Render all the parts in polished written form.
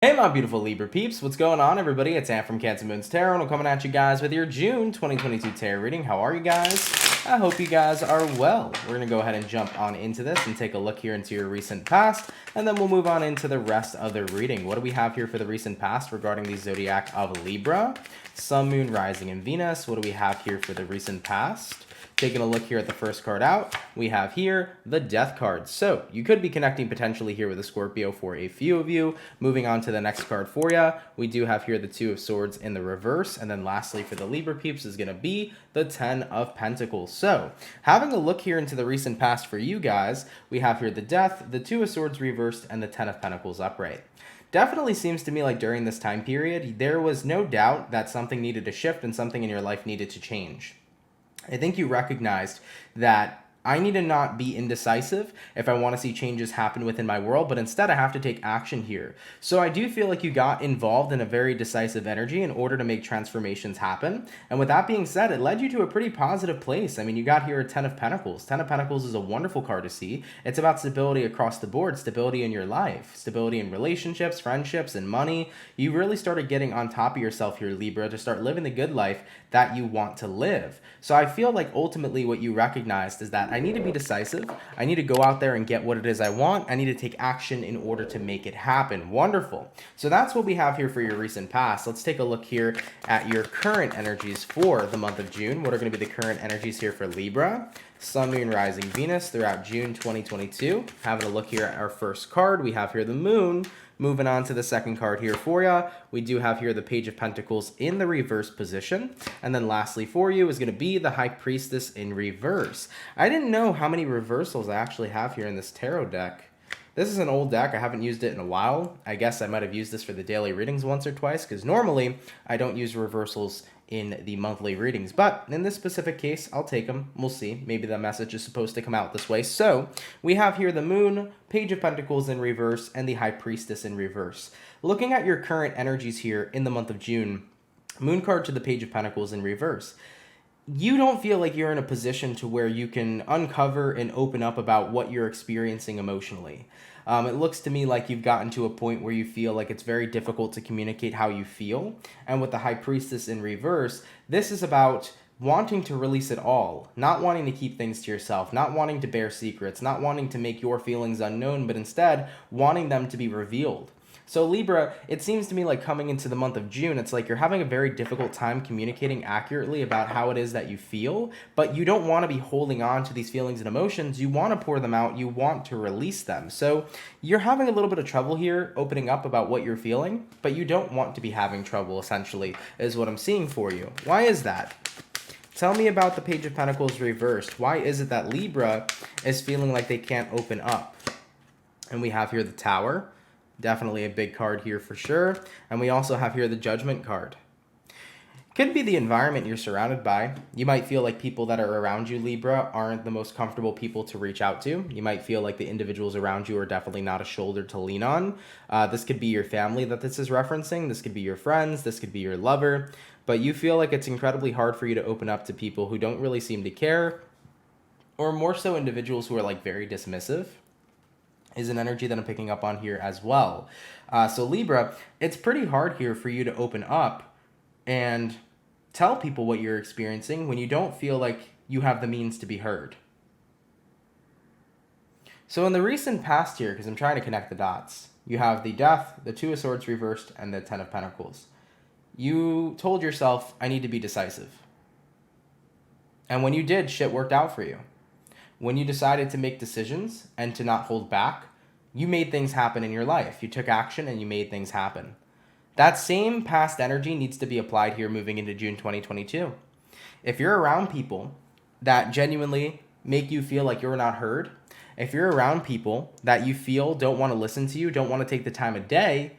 Hey my beautiful Libra peeps, what's going on everybody? It's Am from CancerMoonsTarot and I'm coming at you guys with your June 2022 tarot reading. How are you guys? I hope you guys are well. We're going to go ahead and jump on into this and take a look here into your recent past, and then we'll move on into the rest of the reading. What do we have here for the recent past regarding the zodiac of Libra? Sun, Moon, Rising, and Venus. What do we have here for the recent past? Taking a look here at the first card out, we have here the Death card. So you could be connecting potentially here with a Scorpio for a few of you. Moving on to the next card for you, we do have here the Two of Swords in the reverse. And then lastly for the Libra peeps is going to be the Ten of Pentacles. So having a look here into the recent past for you guys, we have here the Death, the Two of Swords reversed, and the Ten of Pentacles upright. Definitely seems to me like during this time period, there was no doubt that something needed to shift and something in your life needed to change. I think you recognized that I need to not be indecisive if I want to see changes happen within my world, but instead I have to take action here. So I do feel like you got involved in a very decisive energy in order to make transformations happen. And with that being said, it led you to a pretty positive place. I mean, you got here a Ten of Pentacles. Ten of Pentacles is a wonderful card to see. It's about stability across the board, stability in your life, stability in relationships, friendships, and money. You really started getting on top of yourself here, Libra, to start living the good life that you want to live. So I feel like ultimately what you recognized is that I need to be decisive. I need to go out there and get what it is I want. I need to take action in order to make it happen. Wonderful. So that's what we have here for your recent past. Let's take a look here at your current energies for the month of June. What are going to be the current energies here for Libra? Sun, Moon, Rising, Venus throughout June 2022. Having a look here at our first card, we have here the Moon. Moving on to the second card here for you, we do have here the Page of Pentacles in the reverse position. And then lastly for you is going to be the High Priestess in reverse. I didn't know how many reversals I actually have here in this tarot deck. This is an old deck. I haven't used it in a while. I guess I might have used this for the daily readings once or twice, because normally I don't use reversals in the monthly readings. But in this specific case, I'll take them. We'll see. Maybe the message is supposed to come out this way. So we have here the Moon, Page of Pentacles in reverse, and the High Priestess in reverse. Looking at your current energies here in the month of June, Moon card to the Page of Pentacles in reverse. You don't feel like you're in a position to where you can uncover and open up about what you're experiencing emotionally. It looks to me like you've gotten to a point where you feel like it's very difficult to communicate how you feel. And with the High Priestess in reverse, this is about wanting to release it all, not wanting to keep things to yourself, not wanting to bear secrets, not wanting to make your feelings unknown, but instead wanting them to be revealed. So Libra, it seems to me like coming into the month of June, it's like you're having a very difficult time communicating accurately about how it is that you feel, but you don't want to be holding on to these feelings and emotions. You want to pour them out. You want to release them. So you're having a little bit of trouble here opening up about what you're feeling, but you don't want to be having trouble, essentially, is what I'm seeing for you. Why is that? Tell me about the Page of Pentacles reversed. Why is it that Libra is feeling like they can't open up? And we have here the Tower. Definitely a big card here for sure. And we also have here the Judgment card. Could be the environment you're surrounded by. You might feel like people that are around you, Libra, aren't the most comfortable people to reach out to. You might feel like the individuals around you are definitely not a shoulder to lean on. This could be your family that this is referencing. This could be your friends. This could be your lover. But you feel like it's incredibly hard for you to open up to people who don't really seem to care, or more so individuals who are like very dismissive. Is an energy that I'm picking up on here as well. So Libra, it's pretty hard here for you to open up and tell people what you're experiencing when you don't feel like you have the means to be heard. So in the recent past here, because I'm trying to connect the dots, you have the Death, the Two of Swords reversed, and the Ten of Pentacles. You told yourself, I need to be decisive. And when you did, shit worked out for you. When you decided to make decisions and to not hold back, you made things happen in your life. You took action and you made things happen. That same past energy needs to be applied here moving into June 2022. If you're around people that genuinely make you feel like you're not heard, if you're around people that you feel don't want to listen to you, don't want to take the time of day,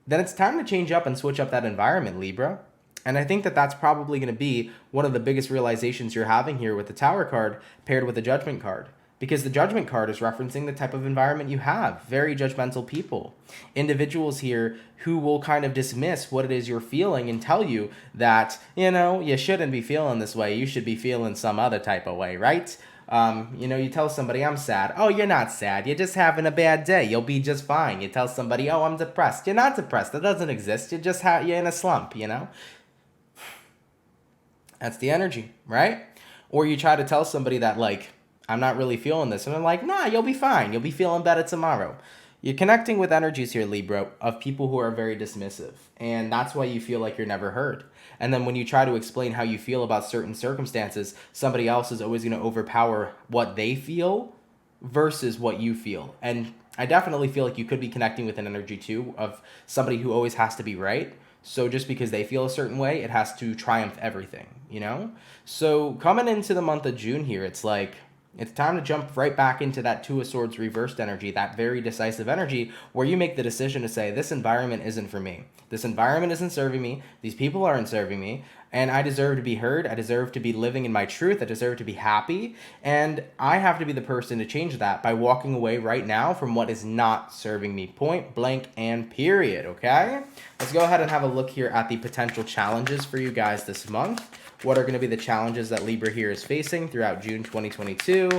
then it's time to change up and switch up that environment, Libra. And I think that that's probably going to be one of the biggest realizations you're having here with the Tower card paired with the Judgment card. Because the Judgment card is referencing the type of environment you have. Very judgmental people. Individuals here who will kind of dismiss what it is you're feeling and tell you that, you shouldn't be feeling this way. You should be feeling some other type of way, right? You know, you tell somebody, I'm sad. Oh, you're not sad. You're just having a bad day. You'll be just fine. You tell somebody, oh, I'm depressed. You're not depressed. That doesn't exist. You're in a slump, you know? That's the energy, right? Or you try to tell somebody that, like, I'm not really feeling this. And they're like, nah, you'll be fine. You'll be feeling better tomorrow. You're connecting with energies here, Libra, of people who are very dismissive. And that's why you feel like you're never heard. And then when you try to explain how you feel about certain circumstances, somebody else is always going to overpower what they feel versus what you feel. And I definitely feel like you could be connecting with an energy too of somebody who always has to be right. So just because they feel a certain way, it has to triumph everything, you know? So coming into the month of June here, it's like, it's time to jump right back into that Two of Swords reversed energy, that very decisive energy where you make the decision to say, this environment isn't for me. This environment isn't serving me. These people aren't serving me. And I deserve to be heard. I deserve to be living in my truth. I deserve to be happy. And I have to be the person to change that by walking away right now from what is not serving me. Point blank and period, okay? Let's go ahead and have a look here at the potential challenges for you guys this month. What are going to be the challenges that Libra here is facing throughout June 2022?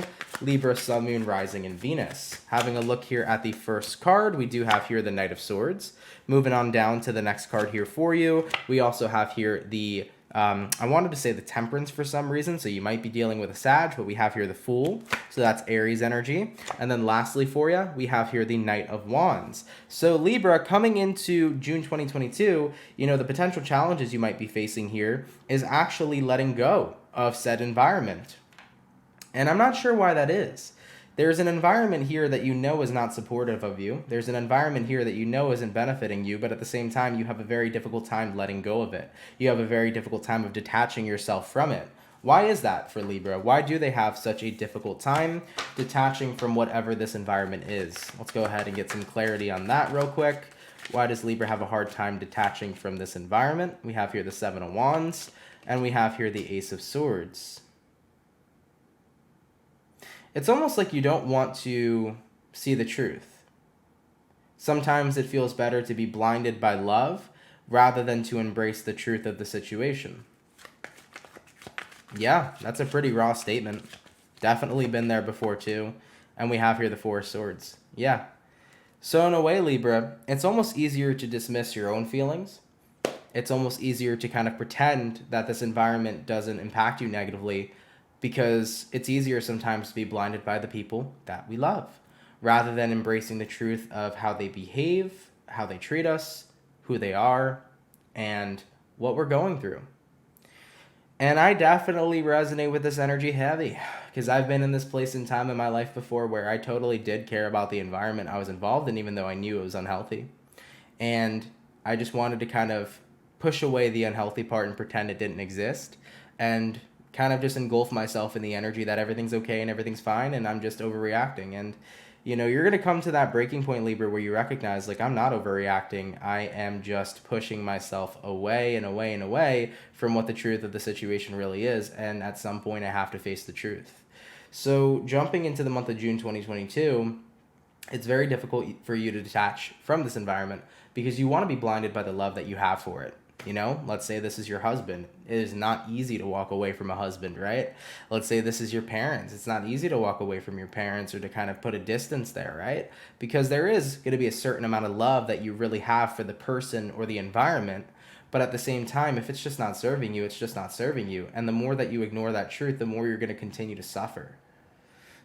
Libra, Sun, Moon, Rising, and Venus. Having a look here at the first card, we do have here the Knight of Swords. Moving on down to the next card here for you, we also have here the I wanted to say the Temperance for some reason, so you might be dealing with a Sag, but we have here the Fool, so that's Aries energy. And then lastly for you, we have here the Knight of Wands. So Libra, coming into June 2022, you know, the potential challenges you might be facing here is actually letting go of said environment. And I'm not sure why that is. There's an environment here that you know is not supportive of you. There's an environment here that you know isn't benefiting you, but at the same time, you have a very difficult time letting go of it. You have a very difficult time of detaching yourself from it. Why is that for Libra? Why do they have such a difficult time detaching from whatever this environment is? Let's go ahead and get some clarity on that real quick. Why does Libra have a hard time detaching from this environment? We have here the Seven of Wands, and we have here the Ace of Swords. It's almost like you don't want to see the truth. Sometimes it feels better to be blinded by love rather than to embrace the truth of the situation. Yeah, that's a pretty raw statement. Definitely been there before too. And we have here the Four of Swords. Yeah. So in a way, Libra, it's almost easier to dismiss your own feelings. It's almost easier to kind of pretend that this environment doesn't impact you negatively, because it's easier sometimes to be blinded by the people that we love, rather than embracing the truth of how they behave, how they treat us, who they are, and what we're going through. And I definitely resonate with this energy heavy, because I've been in this place and time in my life before where I totally did care about the environment I was involved in, even though I knew it was unhealthy. And I just wanted to kind of push away the unhealthy part and pretend it didn't exist, and kind of just engulf myself in the energy that everything's okay and everything's fine and I'm just overreacting. And, you know, you're going to come to that breaking point, Libra, where you recognize, like, I'm not overreacting. I am just pushing myself away and away and away from what the truth of the situation really is. And at some point, I have to face the truth. So jumping into the month of June 2022, it's very difficult for you to detach from this environment because you want to be blinded by the love that you have for it. You know, let's say this is your husband. It is not easy to walk away from a husband, right? Let's say this is your parents. It's not easy to walk away from your parents or to kind of put a distance there, right? Because there is going to be a certain amount of love that you really have for the person or the environment. But at the same time, if it's just not serving you, it's just not serving you. And the more that you ignore that truth, the more you're going to continue to suffer.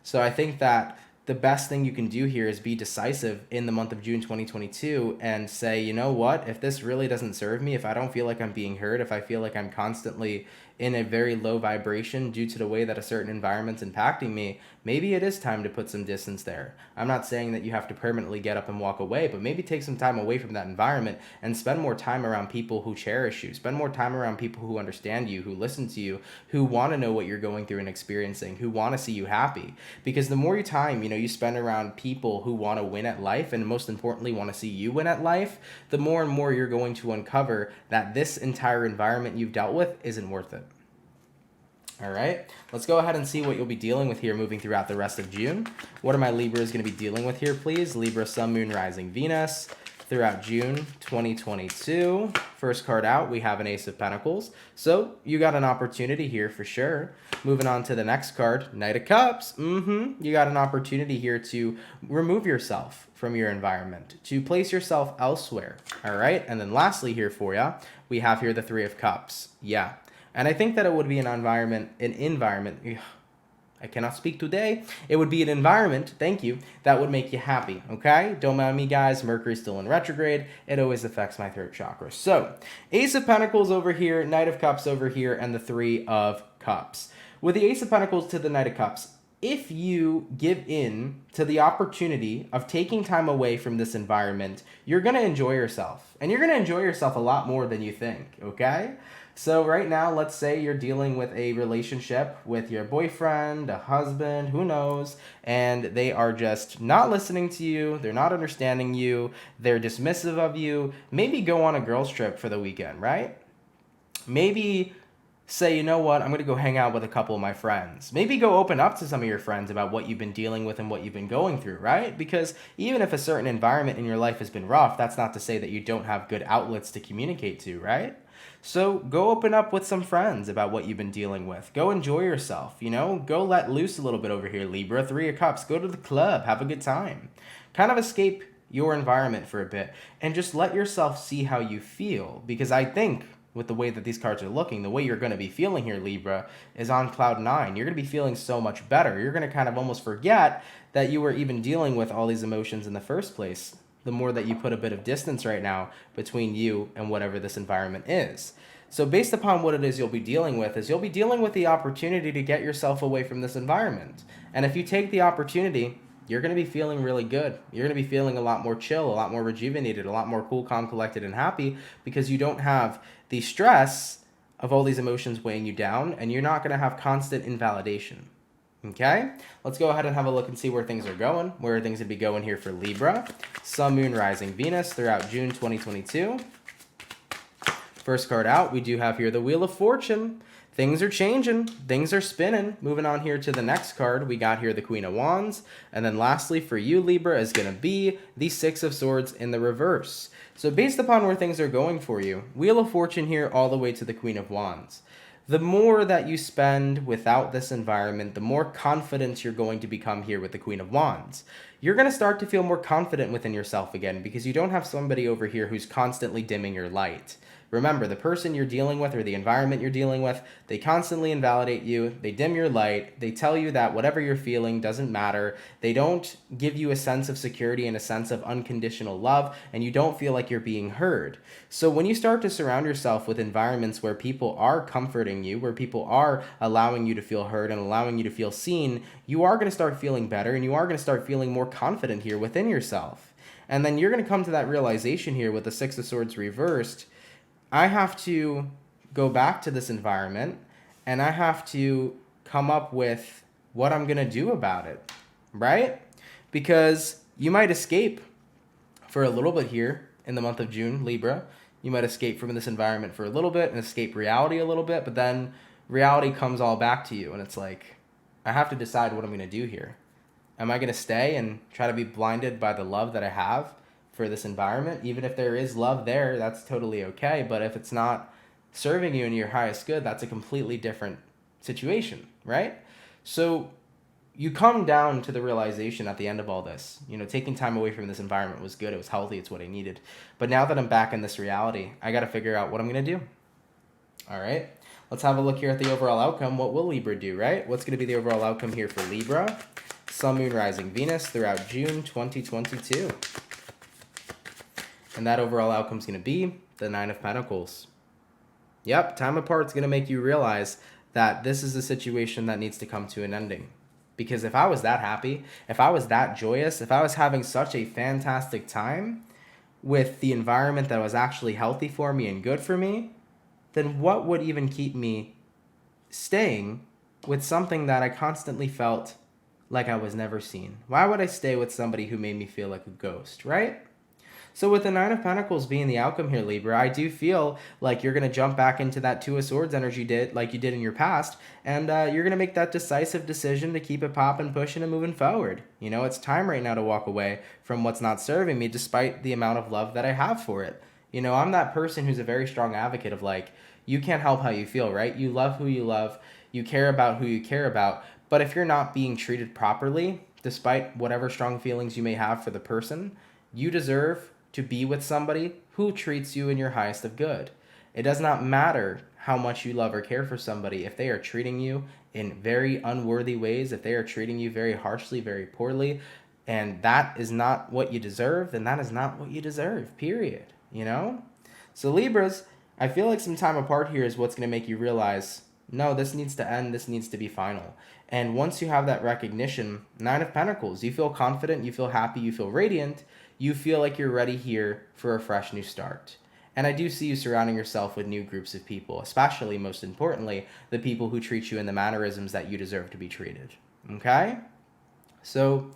So I think that the best thing you can do here is be decisive in the month of June 2022 and say, you know what, if this really doesn't serve me, if I don't feel like I'm being heard, if I feel like I'm constantly in a very low vibration due to the way that a certain environment's impacting me, maybe it is time to put some distance there. I'm not saying that you have to permanently get up and walk away, but maybe take some time away from that environment and spend more time around people who cherish you. Spend more time around people who understand you, who listen to you, who want to know what you're going through and experiencing, who want to see you happy. Because the more time, you spend around people who want to win at life and most importantly want to see you win at life, the more and more you're going to uncover that this entire environment you've dealt with isn't worth it. All right, let's go ahead and see what you'll be dealing with here moving throughout the rest of June. What are my Libras going to be dealing with here, please? Libra, Sun, Moon, Rising, Venus. throughout June 2022. First card out, we have an Ace of Pentacles. So you got an opportunity here for sure. Moving on to the next card, Knight of Cups. You got an opportunity here to remove yourself from your environment, to place yourself elsewhere. All right. And then lastly here for you, we have here the Three of Cups. Yeah. And I think that it would be an environment. I cannot speak today. It would be an environment, thank you, that would make you happy, okay? Don't mind me, guys. Mercury's still in retrograde. It always affects my throat chakra. So, Ace of Pentacles over here, Knight of Cups over here, and the Three of Cups. With the Ace of Pentacles to the Knight of Cups, if you give in to the opportunity of taking time away from this environment, you're going to enjoy yourself. And you're going to enjoy yourself a lot more than you think, okay? So right now, let's say you're dealing with a relationship with your boyfriend, a husband, who knows, and they are just not listening to you, they're not understanding you, they're dismissive of you. Maybe go on a girls' trip for the weekend, right? Maybe say, you know what, I'm going to go hang out with a couple of my friends. Maybe go open up to some of your friends about what you've been dealing with and what you've been going through, right? Because even if a certain environment in your life has been rough, that's not to say that you don't have good outlets to communicate to, right? So go open up with some friends about what you've been dealing with. Go enjoy yourself, you know? Go let loose a little bit over here, Libra. Three of Cups. Go to the club. Have a good time. Kind of escape your environment for a bit and just let yourself see how you feel. Because I think with the way that these cards are looking, the way you're going to be feeling here, Libra, is on cloud nine. You're going to be feeling so much better. You're going to kind of almost forget that you were even dealing with all these emotions in the first place, the more that you put a bit of distance right now between you and whatever this environment is. So based upon what it is you'll be dealing with, is you'll be dealing with the opportunity to get yourself away from this environment. And if you take the opportunity, you're going to be feeling really good. You're going to be feeling a lot more chill, a lot more rejuvenated, a lot more cool, calm, collected, and happy, because you don't have the stress of all these emotions weighing you down, and you're not going to have constant invalidation. Okay, let's go ahead and have a look and see where things are going. Where are things going to be going here for Libra? Sun, Moon, Rising, Venus throughout June 2022. First card out, we do have here the Wheel of Fortune. Things are changing. Things are spinning. Moving on here to the next card, we got here the Queen of Wands. And then lastly for you, Libra, is going to be the Six of Swords in the reverse. So based upon where things are going for you, Wheel of Fortune here all the way to the Queen of Wands. The more that you spend without this environment, the more confident you're going to become here with the Queen of Wands. You're going to start to feel more confident within yourself again because you don't have somebody over here who's constantly dimming your light. Remember, the person you're dealing with or the environment you're dealing with, they constantly invalidate you, they dim your light, they tell you that whatever you're feeling doesn't matter, they don't give you a sense of security and a sense of unconditional love, and you don't feel like you're being heard. So when you start to surround yourself with environments where people are comforting you, where people are allowing you to feel heard and allowing you to feel seen, you are going to start feeling better, and you are going to start feeling more confident here within yourself. And then you're going to come to that realization here with the Six of Swords reversed. I have to go back to this environment and I have to come up with what I'm going to do about it, right? Because you might escape for a little bit here in the month of June, Libra. You might escape from this environment for a little bit and escape reality a little bit, but then reality comes all back to you and it's like, I have to decide what I'm going to do here. Am I going to stay and try to be blinded by the love that I have for this environment? Even if there is love there, that's totally okay. But if it's not serving you in your highest good, that's a completely different situation, right? So you come down to the realization at the end of all this, you know, taking time away from this environment was good. It was healthy. It's what I needed. But now that I'm back in this reality, I got to figure out what I'm going to do. All right. Let's have a look here at the overall outcome. What will Libra do, right? What's going to be the overall outcome here for Libra? Sun, Moon, Rising, Venus throughout June 2022. And that overall outcome is going to be the Nine of Pentacles. Yep, time apart is going to make you realize that this is a situation that needs to come to an ending. Because if I was that happy, if I was that joyous, if I was having such a fantastic time with the environment that was actually healthy for me and good for me, then what would even keep me staying with something that I constantly felt like I was never seen? Why would I stay with somebody who made me feel like a ghost, right? So with the Nine of Pentacles being the outcome here, Libra, I do feel like you're going to jump back into that Two of Swords energy like you did in your past, and you're going to make that decisive decision to keep it popping, pushing, and moving forward. You know, it's time right now to walk away from what's not serving me, despite the amount of love that I have for it. You know, I'm that person who's a very strong advocate of like, you can't help how you feel, right? You love who you love, you care about who you care about, but if you're not being treated properly, despite whatever strong feelings you may have for the person, you deserve to be with somebody who treats you in your highest of good. It does not matter how much you love or care for somebody if they are treating you in very unworthy ways, if they are treating you very harshly, very poorly, and that is not what you deserve, then that is not what you deserve, period. You know? So Libras, I feel like some time apart here is what's going to make you realize, no, this needs to end, this needs to be final. And once you have that recognition, Nine of Pentacles, you feel confident, you feel happy, you feel radiant, you feel like you're ready here for a fresh new start. And I do see you surrounding yourself with new groups of people, especially, most importantly, the people who treat you in the mannerisms that you deserve to be treated. Okay? So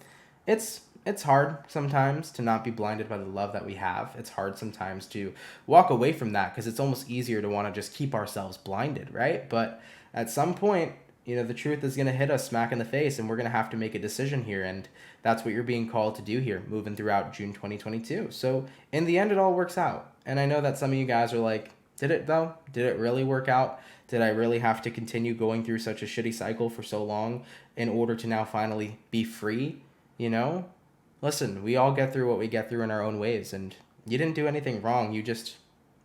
it's hard sometimes to not be blinded by the love that we have. It's hard sometimes to walk away from that because it's almost easier to want to just keep ourselves blinded, right? But at some point, you know, the truth is going to hit us smack in the face and we're going to have to make a decision here. And that's what you're being called to do here, moving throughout June 2022. So in the end, it all works out. And I know that some of you guys are like, did it though? Did it really work out? Did I really have to continue going through such a shitty cycle for so long in order to now finally be free? You know? Listen, we all get through what we get through in our own ways, and you didn't do anything wrong. You just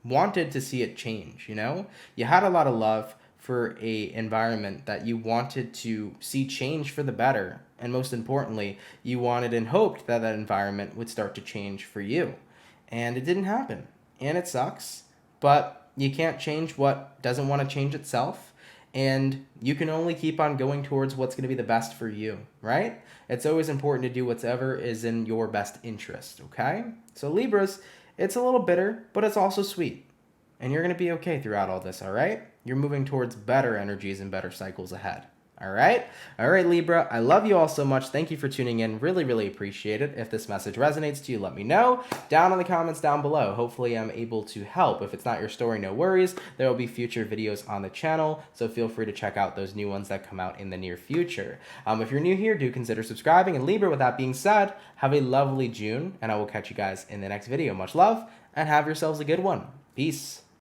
wanted to see it change, you know? You had a lot of love for a environment that you wanted to see change for the better. And most importantly, you wanted and hoped that that environment would start to change for you. And it didn't happen. And it sucks. But you can't change what doesn't want to change itself. And you can only keep on going towards what's going to be the best for you, right? It's always important to do whatever is in your best interest, okay? So Libras, it's a little bitter, but it's also sweet. And you're going to be okay throughout all this, all right? You're moving towards better energies and better cycles ahead. All right? All right, Libra, I love you all so much. Thank you for tuning in. Really, really appreciate it. If this message resonates to you, let me know down in the comments down below. Hopefully, I'm able to help. If it's not your story, no worries. There will be future videos on the channel, so feel free to check out those new ones that come out in the near future. If you're new here, do consider subscribing. And Libra, with that being said, have a lovely June, and I will catch you guys in the next video. Much love, and have yourselves a good one. Peace.